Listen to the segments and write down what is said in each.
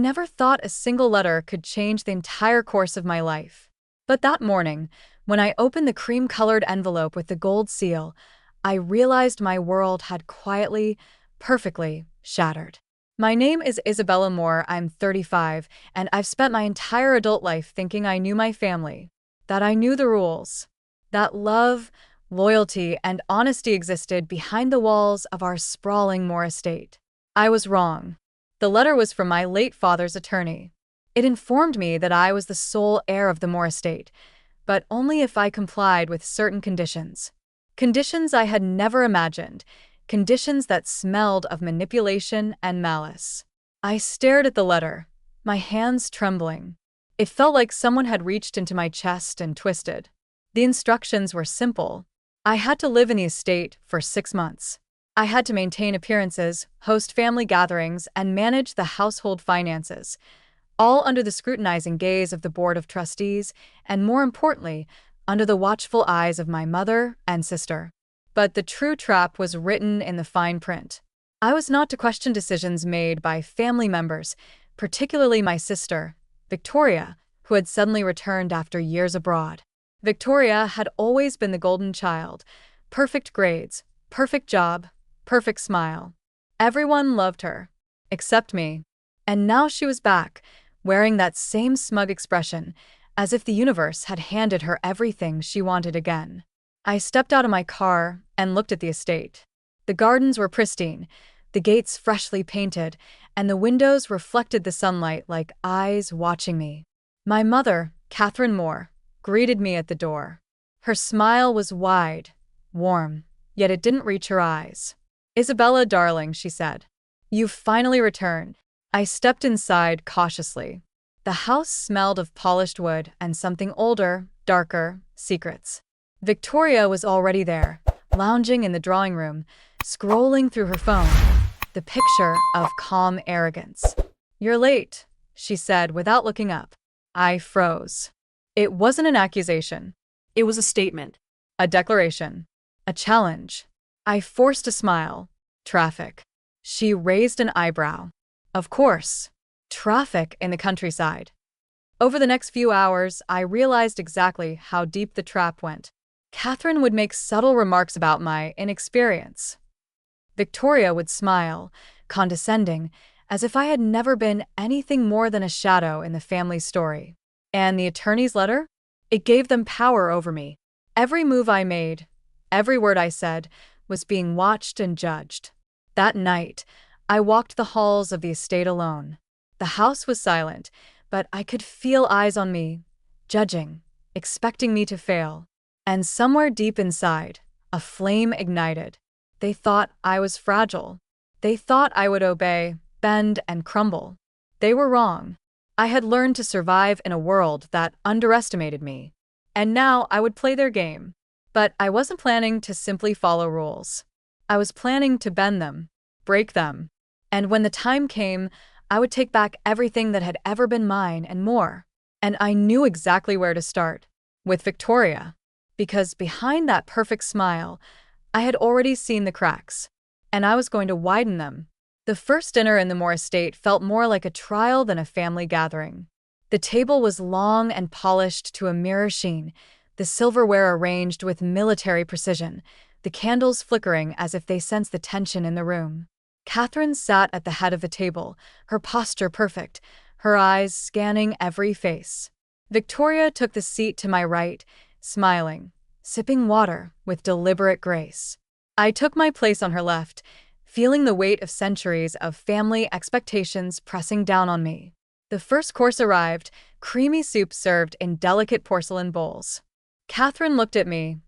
never thought a single letter could change the entire course of my life. But that morning, when I opened the cream-colored envelope with the gold seal, I realized my world had quietly, perfectly shattered. My name is Isabella Moore, I'm 35, and I've spent my entire adult life thinking I knew my family, that I knew the rules, that love, loyalty, and honesty existed behind the walls of our sprawling Moore estate. I was wrong. The letter was from my late father's attorney. It informed me that I was the sole heir of the Moore estate, but only if I complied with certain conditions. Conditions I had never imagined, conditions that smelled of manipulation and malice. I stared at the letter, my hands trembling. It felt like someone had reached into my chest and twisted. The instructions were simple. I had to live in the estate for 6 months. I had to maintain appearances, host family gatherings, and manage the household finances, all under the scrutinizing gaze of the Board of Trustees, and more importantly, under the watchful eyes of my mother and sister. But the true trap was written in the fine print. I was not to question decisions made by family members, particularly my sister, Victoria, who had suddenly returned after years abroad. Victoria had always been the golden child, perfect grades, perfect job, perfect smile. Everyone loved her, except me. And now she was back, wearing that same smug expression, as if the universe had handed her everything she wanted again. I stepped out of my car and looked at the estate. The gardens were pristine, the gates freshly painted, and the windows reflected the sunlight like eyes watching me. My mother, Catherine Moore, greeted me at the door. Her smile was wide, warm, yet it didn't reach her eyes. "Isabella, darling," she said. "You've finally returned." I stepped inside cautiously. The house smelled of polished wood and something older, darker, secrets. Victoria was already there, lounging in the drawing room, scrolling through her phone, the picture of calm arrogance. "You're late," she said without looking up. I froze. It wasn't an accusation. It was a statement. A declaration. A challenge. I forced a smile. "Traffic." She raised an eyebrow. "Of course. Traffic in the countryside." Over the next few hours, I realized exactly how deep the trap went. Catherine would make subtle remarks about my inexperience. Victoria would smile, condescending, as if I had never been anything more than a shadow in the family story. And the attorney's letter? It gave them power over me. Every move I made, every word I said, was being watched and judged. That night, I walked the halls of the estate alone. The house was silent, but I could feel eyes on me, judging, expecting me to fail. And somewhere deep inside, a flame ignited. They thought I was fragile. They thought I would obey, bend, and crumble. They were wrong. I had learned to survive in a world that underestimated me. And now I would play their game. But I wasn't planning to simply follow rules. I was planning to bend them, break them. And when the time came, I would take back everything that had ever been mine and more. And I knew exactly where to start. With Victoria. Because behind that perfect smile, I had already seen the cracks. And I was going to widen them. The first dinner in the Moore estate felt more like a trial than a family gathering. The table was long and polished to a mirror sheen, the silverware arranged with military precision, the candles flickering as if they sensed the tension in the room. Catherine sat at the head of the table, her posture perfect, her eyes scanning every face. Victoria took the seat to my right, smiling, sipping water with deliberate grace. I took my place on her left, feeling the weight of centuries of family expectations pressing down on me. The first course arrived, creamy soup served in delicate porcelain bowls. Catherine looked at me,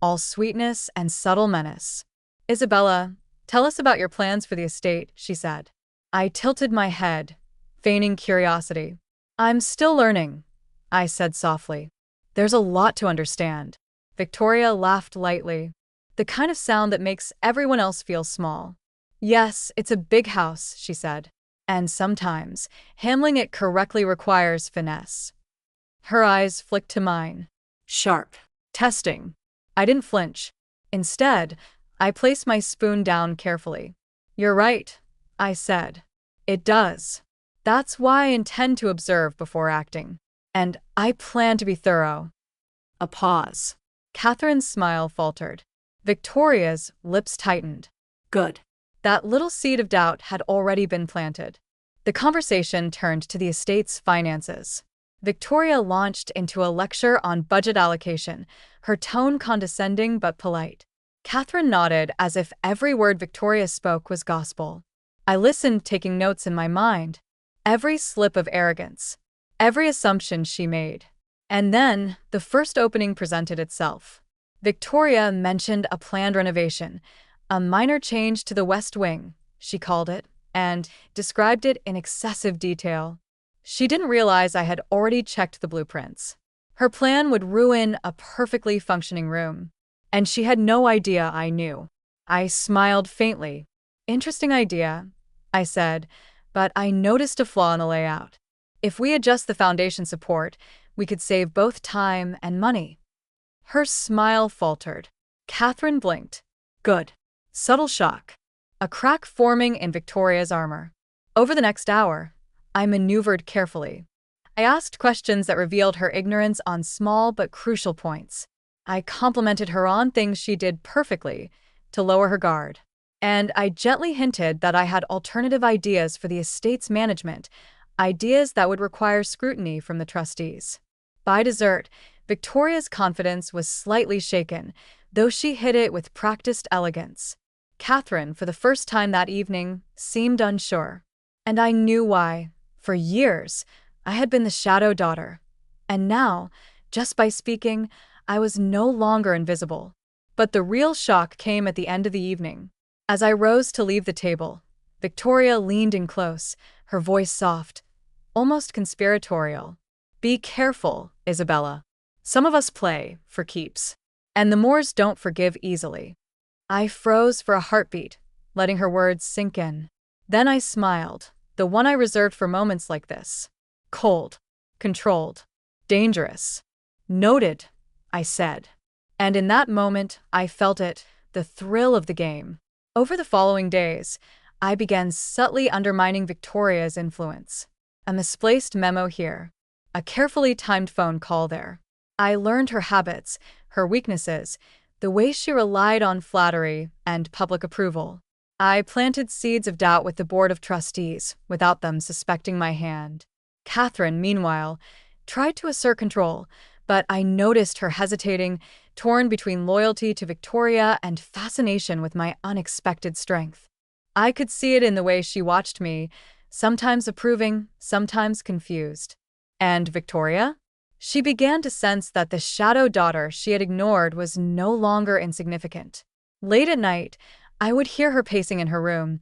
all sweetness and subtle menace. "Isabella, tell us about your plans for the estate," she said. I tilted my head, feigning curiosity. "I'm still learning," I said softly. "There's a lot to understand." Victoria laughed lightly, the kind of sound that makes everyone else feel small. "Yes, it's a big house," she said. "And sometimes, handling it correctly requires finesse." Her eyes flicked to mine. Sharp. Testing. I didn't flinch. Instead, I placed my spoon down carefully. "You're right," I said. "It does." That's why I intend to observe before acting. And I plan to be thorough. A pause. Catherine's smile faltered. Victoria's lips tightened. Good. That little seed of doubt had already been planted. The conversation turned to the estate's finances. Victoria launched into a lecture on budget allocation, her tone condescending but polite. Catherine nodded as if every word Victoria spoke was gospel. I listened, taking notes in my mind. Every slip of arrogance, every assumption she made. And then, the first opening presented itself. Victoria mentioned a planned renovation, a minor change to the West Wing, she called it, and described it in excessive detail. She didn't realize I had already checked the blueprints. Her plan would ruin a perfectly functioning room. And she had no idea I knew. I smiled faintly. Interesting idea, I said, but I noticed a flaw in the layout. If we adjust the foundation support, we could save both time and money. Her smile faltered. Catherine blinked. Good. Subtle shock. A crack forming in Victoria's armor. Over the next hour, I maneuvered carefully. I asked questions that revealed her ignorance on small but crucial points. I complimented her on things she did perfectly to lower her guard. And I gently hinted that I had alternative ideas for the estate's management, ideas that would require scrutiny from the trustees. By dessert, Victoria's confidence was slightly shaken, though she hid it with practiced elegance. Catherine, for the first time that evening, seemed unsure. And I knew why. For years, I had been the shadow daughter. And now, just by speaking, I was no longer invisible. But the real shock came at the end of the evening. As I rose to leave the table, Victoria leaned in close, her voice soft, almost conspiratorial. Be careful, Isabella. Some of us play for keeps. And the Moores don't forgive easily. I froze for a heartbeat, letting her words sink in. Then I smiled, the one I reserved for moments like this. Cold, controlled, dangerous. Noted, I said. And in that moment, I felt it, the thrill of the game. Over the following days, I began subtly undermining Victoria's influence. A misplaced memo here, a carefully timed phone call there. I learned her habits, her weaknesses, the way she relied on flattery and public approval. I planted seeds of doubt with the board of trustees, without them suspecting my hand. Catherine, meanwhile, tried to assert control, but I noticed her hesitating, torn between loyalty to Victoria and fascination with my unexpected strength. I could see it in the way she watched me, sometimes approving, sometimes confused. And Victoria? She began to sense that the shadow daughter she had ignored was no longer insignificant. Late at night, I would hear her pacing in her room,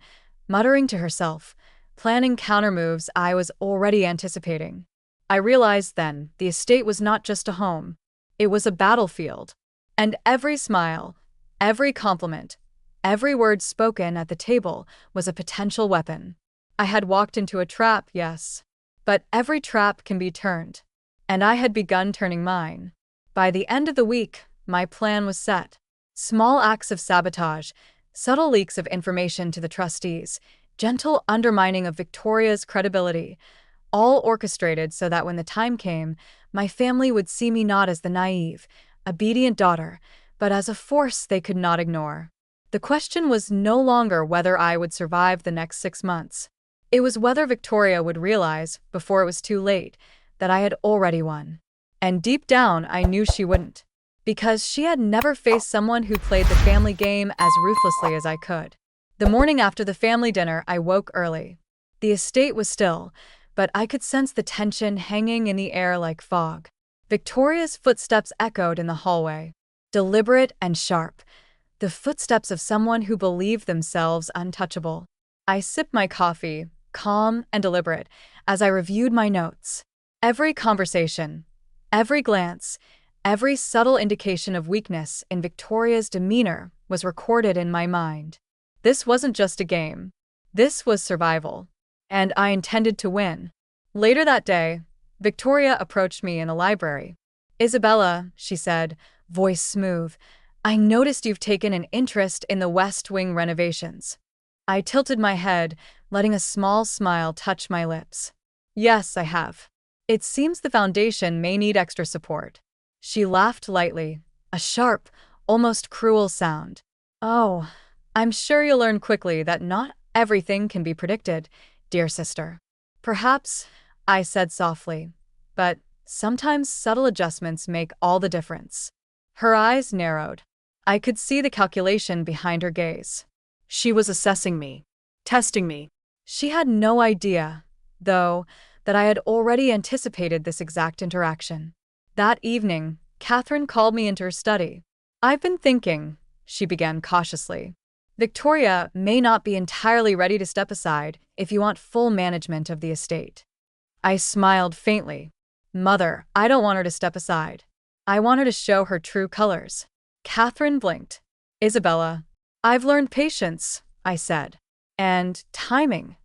muttering to herself, planning countermoves I was already anticipating. I realized then the estate was not just a home. It was a battlefield. And every smile, every compliment, every word spoken at the table was a potential weapon. I had walked into a trap, yes. But every trap can be turned. And I had begun turning mine. By the end of the week, my plan was set. Small acts of sabotage, subtle leaks of information to the trustees, gentle undermining of Victoria's credibility, all orchestrated so that when the time came, my family would see me not as the naive, obedient daughter, but as a force they could not ignore. The question was no longer whether I would survive the next 6 months. It was whether Victoria would realize, before it was too late, that I had already won. And deep down, I knew she wouldn't, because she had never faced someone who played the family game as ruthlessly as I could. The morning after the family dinner, I woke early. The estate was still, but I could sense the tension hanging in the air like fog. Victoria's footsteps echoed in the hallway, deliberate and sharp, the footsteps of someone who believed themselves untouchable. I sipped my coffee, calm and deliberate, as I reviewed my notes. Every conversation, every glance, every subtle indication of weakness in Victoria's demeanor was recorded in my mind. This wasn't just a game. This was survival. And I intended to win. Later that day, Victoria approached me in the library. Isabella, she said, voice smooth, I noticed you've taken an interest in the West Wing renovations. I tilted my head, letting a small smile touch my lips. Yes, I have. It seems the foundation may need extra support. She laughed lightly, a sharp, almost cruel sound. Oh, I'm sure you'll learn quickly that not everything can be predicted, dear sister. Perhaps, I said softly, but sometimes subtle adjustments make all the difference. Her eyes narrowed. I could see the calculation behind her gaze. She was assessing me, testing me. She had no idea, though, that I had already anticipated this exact interaction. That evening, Catherine called me into her study. I've been thinking, she began cautiously. Victoria may not be entirely ready to step aside if you want full management of the estate. I smiled faintly. Mother, I don't want her to step aside. I want her to show her true colors. Catherine blinked. Isabella, I've learned patience, I said. And timing.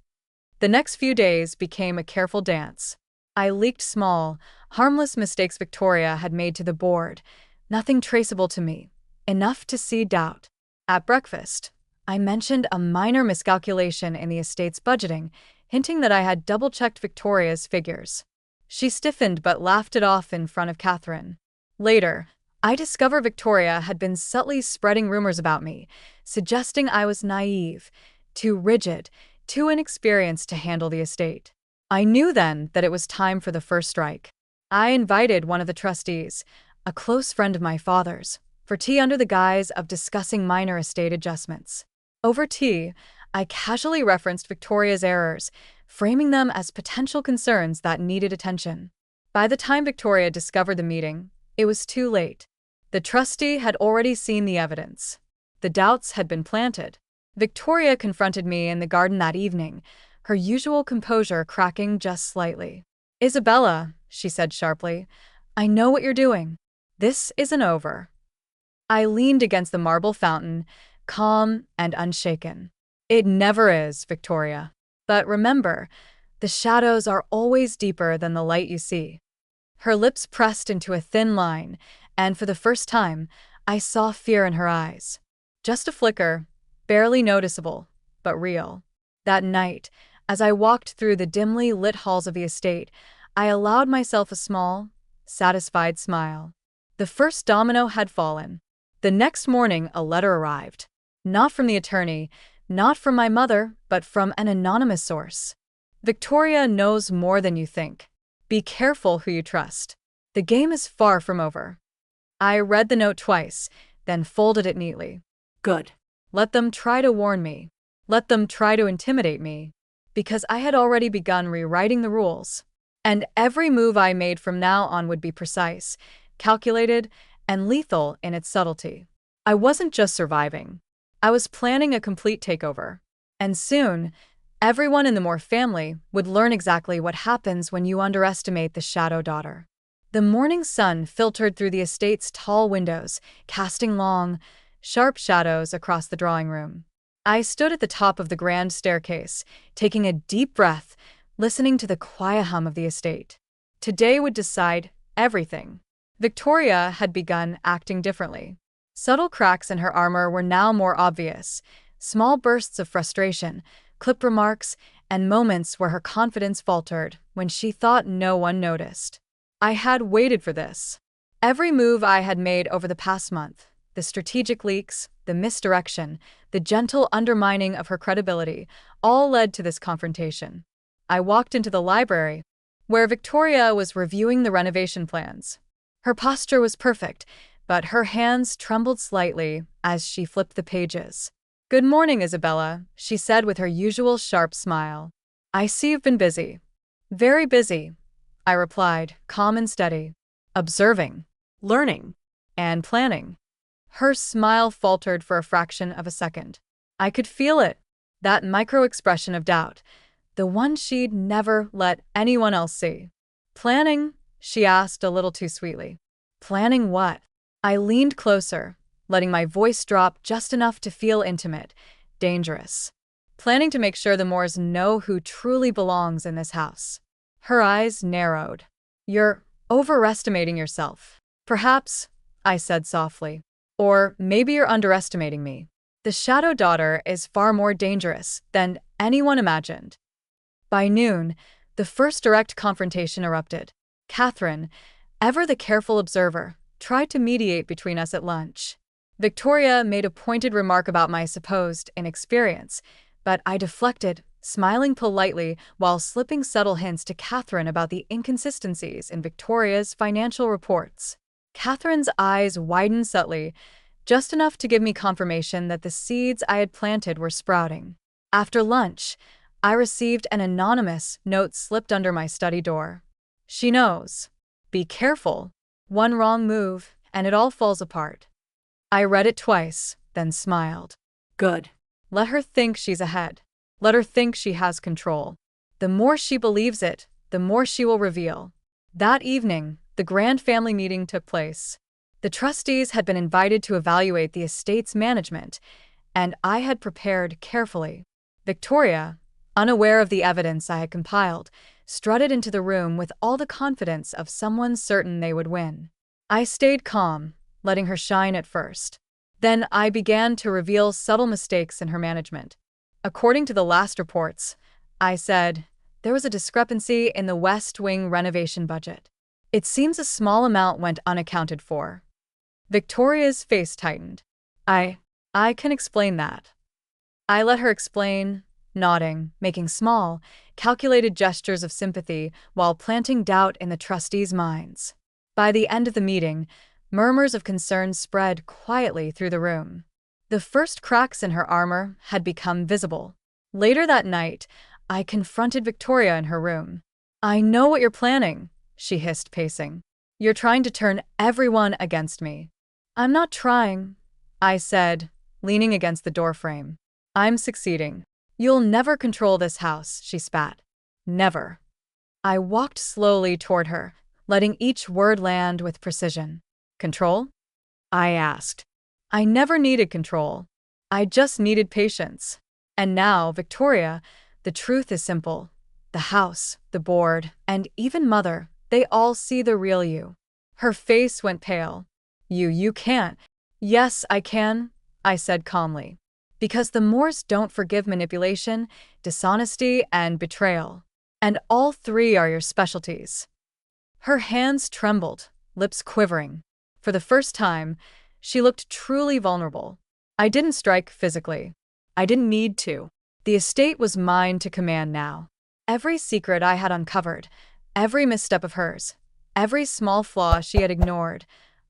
The next few days became a careful dance. I leaked small, harmless mistakes Victoria had made to the board, nothing traceable to me, enough to seed doubt. At breakfast, I mentioned a minor miscalculation in the estate's budgeting, hinting that I had double-checked Victoria's figures. She stiffened but laughed it off in front of Catherine. Later, I discovered Victoria had been subtly spreading rumors about me, suggesting I was naive, too rigid, too inexperienced to handle the estate. I knew then that it was time for the first strike. I invited one of the trustees, a close friend of my father's, for tea under the guise of discussing minor estate adjustments. Over tea, I casually referenced Victoria's errors, framing them as potential concerns that needed attention. By the time Victoria discovered the meeting, it was too late. The trustee had already seen the evidence. The doubts had been planted. Victoria confronted me in the garden that evening, her usual composure cracking just slightly. Isabella, she said sharply, I know what you're doing. This isn't over. I leaned against the marble fountain, calm and unshaken. It never is, Victoria. But remember, the shadows are always deeper than the light you see. Her lips pressed into a thin line, and for the first time, I saw fear in her eyes. Just a flicker, barely noticeable, but real. That night, as I walked through the dimly lit halls of the estate, I allowed myself a small, satisfied smile. The first domino had fallen. The next morning, a letter arrived. Not from the attorney, not from my mother, but from an anonymous source. Victoria knows more than you think. Be careful who you trust. The game is far from over. I read the note twice, then folded it neatly. Good. Let them try to warn me. Let them try to intimidate me. Because I had already begun rewriting the rules. And every move I made from now on would be precise, calculated, and lethal in its subtlety. I wasn't just surviving. I was planning a complete takeover. And soon, everyone in the Moore family would learn exactly what happens when you underestimate the shadow daughter. The morning sun filtered through the estate's tall windows, casting long, sharp shadows across the drawing room. I stood at the top of the grand staircase, taking a deep breath, listening to the quiet hum of the estate. Today would decide everything. Victoria had begun acting differently. Subtle cracks in her armor were now more obvious, small bursts of frustration, clipped remarks, and moments where her confidence faltered when she thought no one noticed. I had waited for this. Every move I had made over the past month, the strategic leaks, the misdirection, the gentle undermining of her credibility, all led to this confrontation. I walked into the library, where Victoria was reviewing the renovation plans. Her posture was perfect, but her hands trembled slightly as she flipped the pages. Good morning, Isabella, she said with her usual sharp smile. I see you've been busy. Very busy, I replied, calm and steady. Observing, learning, and planning. Her smile faltered for a fraction of a second. I could feel it, that micro-expression of doubt, the one she'd never let anyone else see. Planning? She asked a little too sweetly. Planning what? I leaned closer, letting my voice drop just enough to feel intimate, dangerous. Planning to make sure the Moores know who truly belongs in this house. Her eyes narrowed. You're overestimating yourself. Perhaps, I said softly. Or maybe you're underestimating me. The shadow daughter is far more dangerous than anyone imagined. By noon, the first direct confrontation erupted. Catherine, ever the careful observer, tried to mediate between us at lunch. Victoria made a pointed remark about my supposed inexperience, but I deflected, smiling politely while slipping subtle hints to Catherine about the inconsistencies in Victoria's financial reports. Catherine's eyes widened subtly, just enough to give me confirmation that the seeds I had planted were sprouting. After lunch, I received an anonymous note slipped under my study door. She knows. Be careful. One wrong move, and it all falls apart. I read it twice, then smiled. Good. Let her think she's ahead. Let her think she has control. The more she believes it, the more she will reveal. That evening, the grand family meeting took place. The trustees had been invited to evaluate the estate's management, and I had prepared carefully. Victoria, unaware of the evidence I had compiled, strutted into the room with all the confidence of someone certain they would win. I stayed calm, letting her shine at first. Then I began to reveal subtle mistakes in her management. According to the last reports, I said, there was a discrepancy in the West Wing renovation budget. It seems a small amount went unaccounted for. Victoria's face tightened. I can explain that. I let her explain, nodding, making small, calculated gestures of sympathy while planting doubt in the trustees' minds. By the end of the meeting, murmurs of concern spread quietly through the room. The first cracks in her armor had become visible. Later that night, I confronted Victoria in her room. I know what you're planning, she hissed, pacing. You're trying to turn everyone against me. I'm not trying, I said, leaning against the doorframe. I'm succeeding. You'll never control this house, she spat. Never. I walked slowly toward her, letting each word land with precision. Control? I asked. I never needed control. I just needed patience. And now, Victoria, the truth is simple. The house, the board, and even Mother, they all see the real you. Her face went pale. You can't. Yes, I can, I said calmly. Because the Moores don't forgive manipulation, dishonesty, and betrayal. And all three are your specialties. Her hands trembled, lips quivering. For the first time, she looked truly vulnerable. I didn't strike physically. I didn't need to. The estate was mine to command now. Every secret I had uncovered, every misstep of hers, every small flaw she had ignored,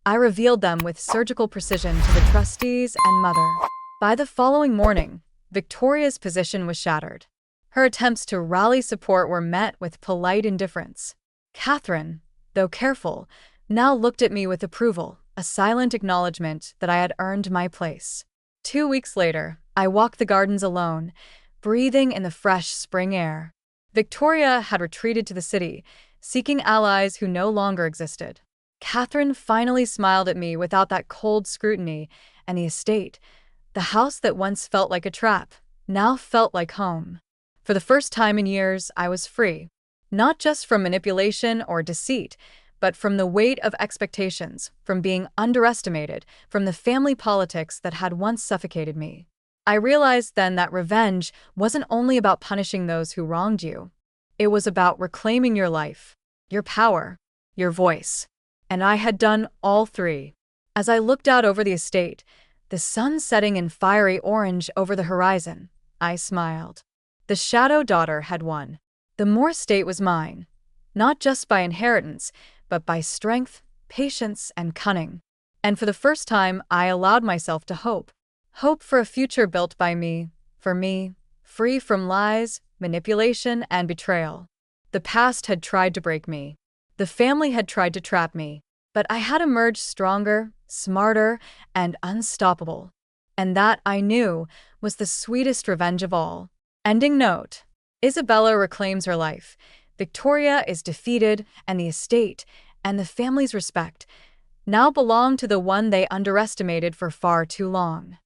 I revealed them with surgical precision to the trustees and Mother. By the following morning, Victoria's position was shattered. Her attempts to rally support were met with polite indifference. Catherine, though careful, now looked at me with approval, a silent acknowledgement that I had earned my place. 2 weeks later, I walked the gardens alone, breathing in the fresh spring air. Victoria had retreated to the city, seeking allies who no longer existed. Catherine finally smiled at me without that cold scrutiny, and the estate, the house that once felt like a trap, now felt like home. For the first time in years, I was free. Not just from manipulation or deceit, but from the weight of expectations, from being underestimated, from the family politics that had once suffocated me. I realized then that revenge wasn't only about punishing those who wronged you. It was about reclaiming your life, your power, your voice. And I had done all three. As I looked out over the estate, the sun setting in fiery orange over the horizon, I smiled. The Shadow Daughter had won. The Moore estate was mine, not just by inheritance, but by strength, patience, and cunning. And for the first time, I allowed myself to hope. Hope for a future built by me, for me, free from lies, manipulation, and betrayal. The past had tried to break me. The family had tried to trap me. But I had emerged stronger, smarter, and unstoppable. And that, I knew, was the sweetest revenge of all. Ending note. Isabella reclaims her life. Victoria is defeated, and the estate, and the family's respect, now belong to the one they underestimated for far too long.